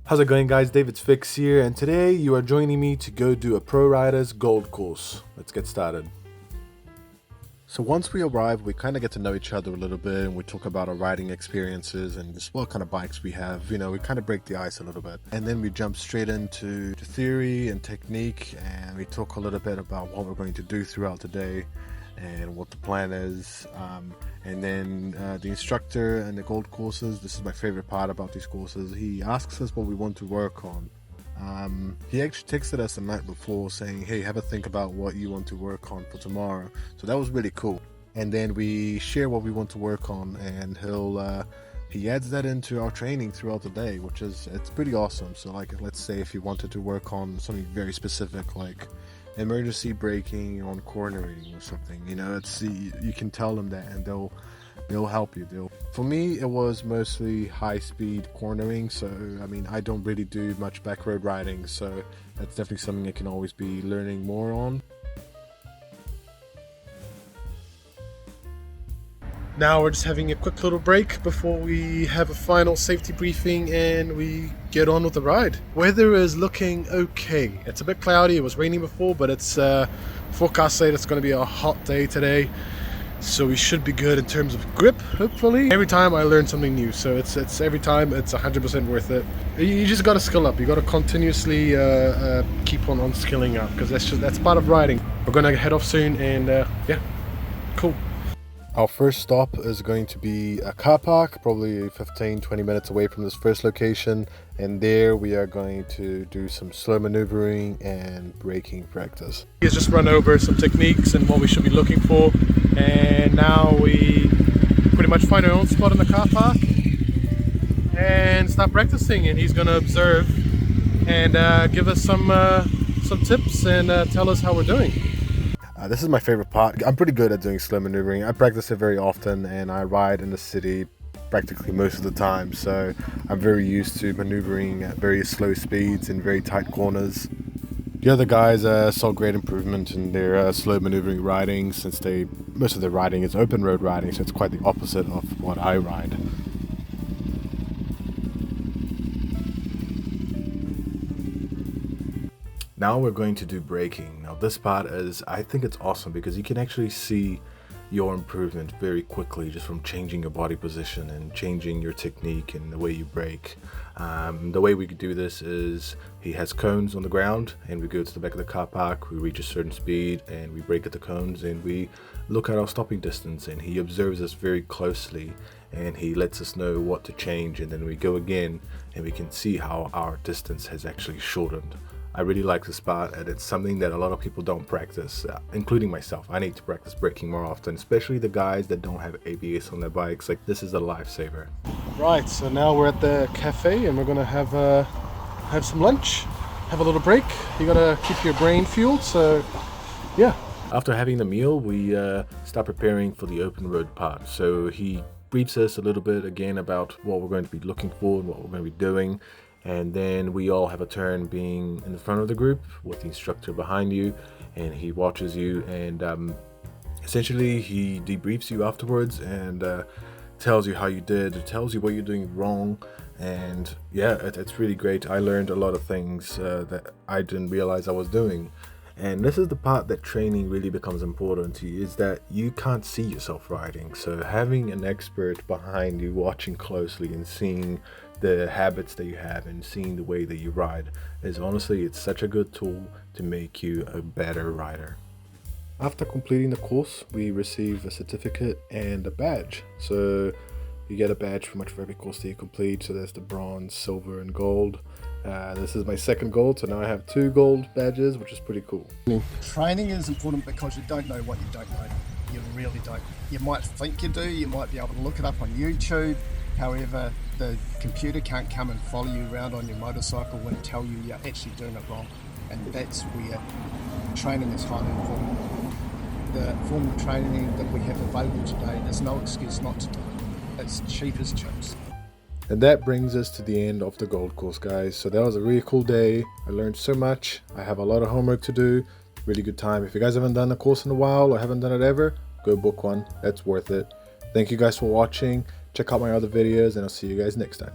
How's it going, guys? David's Fix here, and today you are joining me to go do a Pro Riders Gold course. Let's get started. So once we arrive, we kind of get to know each other a little bit, and we talk about our riding experiences and just what kind of bikes we have. You know, we kind of break the ice a little bit. And then we jump straight into the theory and technique, and we talk a little bit about what we're going to do throughout the day and what the plan is. And then the instructor and the gold courses, this is my favorite part about these courses. He asks us what we want to work on. He actually texted us the night before saying, hey, have a think about what you want to work on for tomorrow. So that was really cool. And then we share what we want to work on, and he adds that into our training throughout the day, which is, it's pretty awesome. So like, let's say if you wanted to work on something very specific like emergency braking on cornering or something, you know, it's, you can tell them that and they'll help you. For me, it was mostly high-speed cornering, so I mean, I don't really do much back road riding, so that's definitely something I can always be learning more on. Now we're just having a quick little break before we have a final safety briefing and we get on with the ride. Weather is looking okay. It's a bit cloudy, it was raining before, but it's forecast say it's going to be a hot day today. So we should be good in terms of grip, hopefully. Every time I learn something new, so it's every time it's 100% worth it. You just got to skill up. You got to continuously keep on skilling up, because that's part of riding. We're gonna head off soon, and yeah, cool. Our first stop is going to be a car park, probably 15-20 minutes away from this first location, and there we are going to do some slow maneuvering and braking practice. He's just run over some techniques and what we should be looking for, and now we pretty much find our own spot in the car park and start practicing, and he's going to observe and give us some tips and tell us how we're doing. This is my favorite part. I'm pretty good at doing slow maneuvering. I practice it very often, and I ride in the city practically most of the time, so I'm very used to maneuvering at very slow speeds in very tight corners. The other guys saw great improvement in their slow maneuvering riding, since most of their riding is open road riding, so it's quite the opposite of what I ride. Now we're going to do braking. Now this part is, I think it's awesome because you can actually see your improvement very quickly just from changing your body position and changing your technique and the way you brake. The way we do this is he has cones on the ground, and we go to the back of the car park, we reach a certain speed and we brake at the cones, and we look at our stopping distance, and he observes us very closely and he lets us know what to change, and then we go again and we can see how our distance has actually shortened. I really like this part, and it's something that a lot of people don't practice, including myself. I need to practice braking more often, especially the guys that don't have ABS on their bikes. Like, this is a lifesaver. Right, so now we're at the cafe and we're gonna have some lunch, have a little break. You gotta keep your brain fueled, so yeah. After having the meal, we start preparing for the open road part. So he briefs us a little bit again about what we're going to be looking for and what we're going to be doing. And then we all have a turn being in the front of the group with the instructor behind you, and he watches you, and essentially he debriefs you afterwards and tells you how you did, tells you what you're doing wrong, and yeah, it's really great. I learned a lot of things that I didn't realize I was doing. And this is the part that training really becomes important to you, is that you can't see yourself riding. So having an expert behind you watching closely and seeing the habits that you have and seeing the way that you ride is, honestly, it's such a good tool to make you a better rider. After completing the course, we receive a certificate and a badge. So you get a badge for every course that you complete. So there's the bronze, silver, and gold. This is my second gold, so now I have 2 gold badges, which is pretty cool. Training is important because you don't know what you don't know. You really don't. You might think you do, you might be able to look it up on YouTube. However, the computer can't come and follow you around on your motorcycle and tell you you're actually doing it wrong. And that's where training is highly important. The form of training that we have available today, there's no excuse not to do it. It's cheap as chips. And that brings us to the end of the gold course, guys. So that was a really cool day. I learned so much. I have a lot of homework to do. Really good time. If you guys haven't done a course in a while or haven't done it ever, go book one. That's worth it. Thank you guys for watching. Check out my other videos, and I'll see you guys next time.